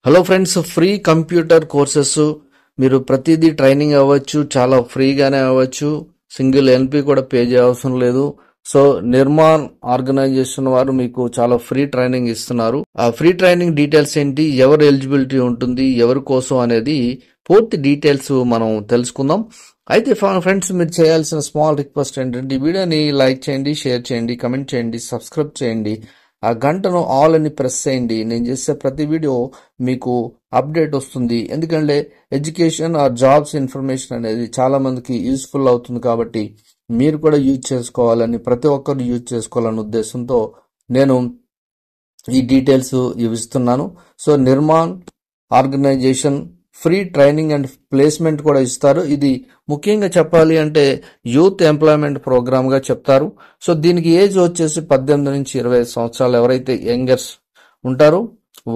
Hello friends, free computer courses మీరు ప్రతిదీ training అవ్వచ్చు, చాలా ఫ్రీగానే అవ్వచ్చు. సింగిల్ ఎల్పి కూడా పే చేయవసరం లేదు. సో నిర్మాణ్ ఆర్గనైజేషన్ వారు మీకు చాలా ఫ్రీ ట్రైనింగ్ ఇస్తున్నారు. ఆ ఫ్రీ ట్రైనింగ్ డీటెయిల్స్ ఏంటి, ఎవరు ఎలిజిబిలిటీ ఉంటుంది, ఎవరి కోసం అనేది పూర్తి డీటెయిల్స్ మనం తెలుసుకుందాం. అయితే ఫ్రెండ్స్, మీరు చేయాల్సిన స్మాల్ రిక్వెస్ట్ ఏంటంటే ఈ వీడియోని లైక్ చేయండి, షేర్ చేయండి, కమెంట్ చేయండి, సబ్స్క్రైబ్ చేయండి, ఆ గంటను ఆల్ అని ప్రెస్ చేయండి. నేను చేసే ప్రతి వీడియో మీకు అప్డేట్ వస్తుంది. ఎందుకంటే ఎడ్యుకేషన్ ఆర్ జాబ్స్ ఇన్ఫర్మేషన్ అనేది చాలా మందికి యూస్ఫుల్ అవుతుంది. కాబట్టి మీరు కూడా యూజ్ చేసుకోవాలని, ప్రతి ఒక్కరు యూజ్ చేసుకోవాలనే ఉద్దేశంతో నేను ఈ డీటెయిల్స్ ఇస్తున్నాను. So Nirman organization free training and placement కూడా ఇస్తారు. ఇది ముఖ్యంగా చెప్పాలి అంటే యూత్ ఎంప్లాయ్మెంట్ ప్రోగ్రామ్ గా చెప్తారు. సో దీనికి ఏజ్ వచ్చేసి 18 నుంచి 25 సంవత్సరాలు ఎవరైతే యంగర్స్ ఉంటారో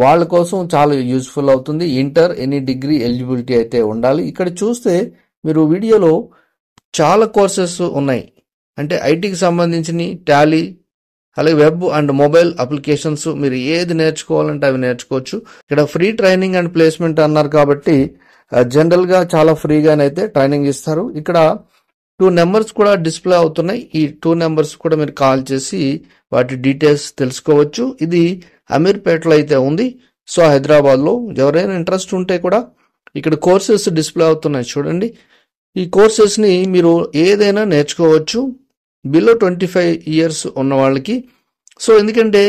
వాళ్ళ కోసం చాలా యూస్ఫుల్ అవుతుంది. ఇంటర్ ఎనీ డిగ్రీ ఎలిజిబిలిటీ అయితే ఉండాలి. ఇక్కడ చూస్తే మీరు వీడియోలో చాలా కోర్సెస్ ఉన్నాయి. అంటే ఐటీకి సంబంధించిన టాలీ, అలాగే వెబ్ అండ్ మొబైల్ అప్లికేషన్స్, మీరు ఏది నేర్చుకోవాలంటే అవి నేర్చుకోవచ్చు. ఇక్కడ ఫ్రీ ట్రైనింగ్ అండ్ ప్లేస్మెంట్ అన్నారు కాబట్టి జనరల్ గా చాలా ఫ్రీగానైతే ట్రైనింగ్ ఇస్తారు. ఇక్కడ 2 నెంబర్స్ కూడా డిస్ప్లే అవుతున్నాయి. ఈ 2 నెంబర్స్ కూడా మీరు కాల్ చేసి వాటి డీటెయిల్స్ తెలుసుకోవచ్చు. ఇది అమీర్పేటలో అయితే ఉంది. సో హైదరాబాద్ లో ఎవరైనా ఇంట్రెస్ట్ ఉంటే కూడా ఇక్కడ కోర్సెస్ డిస్ప్లే అవుతున్నాయి చూడండి. ఈ కోర్సెస్ ని మీరు ఏదైనా నేర్చుకోవచ్చు బిలో 25 ఇయర్స్ ఉన్న వాళ్ళకి. సో ఎందుకంటే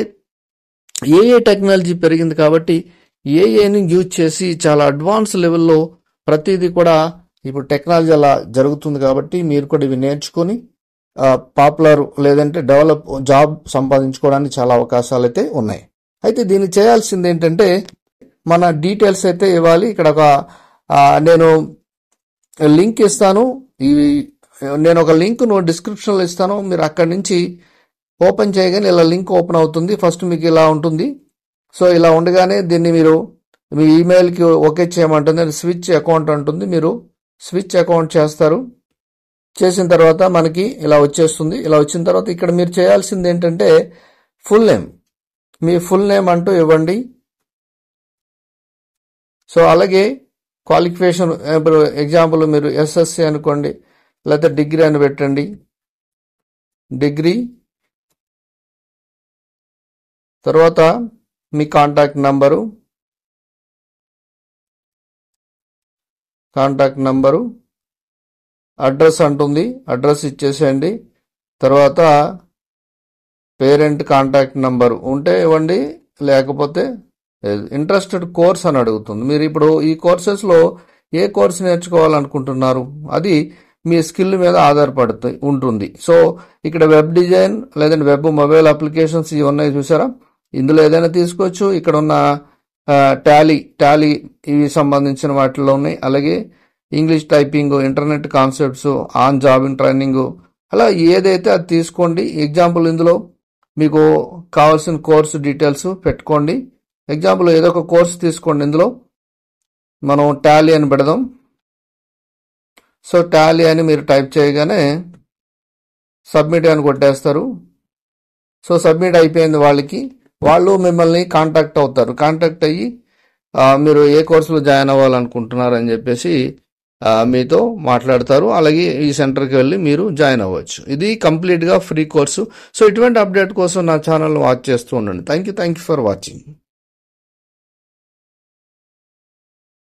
ఏఏ టెక్నాలజీ పెరిగింది కాబట్టి ఏఏని యూజ్ చేసి చాలా అడ్వాన్స్ లెవెల్లో ప్రతిదీ కూడా ఇప్పుడు టెక్నాలజీ అలా జరుగుతుంది. కాబట్టి మీరు కూడా ఇవి నేర్చుకొని పాపులర్ లేదంటే డెవలప్ జాబ్ సంపాదించుకోవడానికి చాలా అవకాశాలు అయితే ఉన్నాయి. అయితే దీన్ని చేయాల్సింది ఏంటంటే మన డీటెయిల్స్ అయితే ఇవ్వాలి. ఇక్కడ ఒక నేను లింక్ ఇస్తాను. నేను ఒక లింక్ డిస్క్రిప్షన్లో ఇస్తాను. మీరు అక్కడి నుంచి ఓపెన్ చేయగానే ఇలా లింక్ ఓపెన్ అవుతుంది. ఫస్ట్ మీకు ఇలా ఉంటుంది. సో ఇలా ఉండగానే దీన్ని మీరు మీ ఈమెయిల్కి ఓకే చేయమంటుంది. స్విచ్ అకౌంట్ అంటుంది. మీరు స్విచ్ అకౌంట్ చేస్తారు. చేసిన తర్వాత మనకి ఇలా వచ్చేస్తుంది. ఇలా వచ్చిన తర్వాత ఇక్కడ మీరు చేయాల్సింది ఏంటంటే ఫుల్ నేమ్, మీ ఫుల్ నేమ్ అంటూ ఇవ్వండి. సో అలాగే క్వాలిఫికేషన్, ఇప్పుడు ఎగ్జాంపుల్ మీరు ఎస్ఎస్సి అనుకోండి, లేకపోతే డిగ్రీ అని పెట్టండి. డిగ్రీ తర్వాత మీ కాంటాక్ట్ నంబరు, అడ్రస్ అంటుంది, అడ్రస్ ఇచ్చేసేయండి. తర్వాత పేరెంట్ కాంటాక్ట్ నంబరు ఉంటే ఇవ్వండి, లేకపోతే ఇంట్రెస్టెడ్ కోర్స్ అని అడుగుతుంది. మీరు ఇప్పుడు ఈ కోర్సెస్లో ఏ కోర్స్ నేర్చుకోవాలనుకుంటున్నారు అది మీ స్కిల్ మీద ఆధారపడుతూ ఉంటుంది. సో ఇక్కడ వెబ్ డిజైన్ లేదంటే వెబ్ మొబైల్ అప్లికేషన్స్ ఇవి ఉన్నాయి చూసారా, ఇందులో ఏదైనా తీసుకోవచ్చు. ఇక్కడ ఉన్న టాలీ ఇవి సంబంధించిన వాటిలో ఉన్నాయి. అలాగే English typing, internet concepts, on జాబింగ్ training, అలా ఏదైతే అది తీసుకోండి. ఎగ్జాంపుల్ ఇందులో మీకు కావాల్సిన కోర్సు డీటెయిల్స్ పెట్టుకోండి. ఎగ్జాంపుల్ ఏదో ఒక కోర్సు తీసుకోండి. ఇందులో మనం టాలీ అని పెడదాం. సో టాలీ అని మీరు టైప్ చేయగానే సబ్మిట్ అని కొట్టేస్తారు. సో సబ్మిట్ అయిపోయింది. వాళ్ళు మిమ్మల్ని కాంటాక్ట్ అవుతారు. కాంటాక్ట్ అయ్యి మీరు ఏ కోర్సులో జాయిన్ అవ్వాలనుకుంటున్నారు అని చెప్పేసి మీతో మాట్లాడతారు. అలాగే ఈ సెంటర్కి వెళ్ళి మీరు జాయిన్ అవ్వచ్చు. ఇది కంప్లీట్గా ఫ్రీ కోర్సు. సో ఇటువంటి అప్డేట్ కోసం నా ఛానల్ వాచ్ చేస్తూ ఉండండి. Thank you for watching.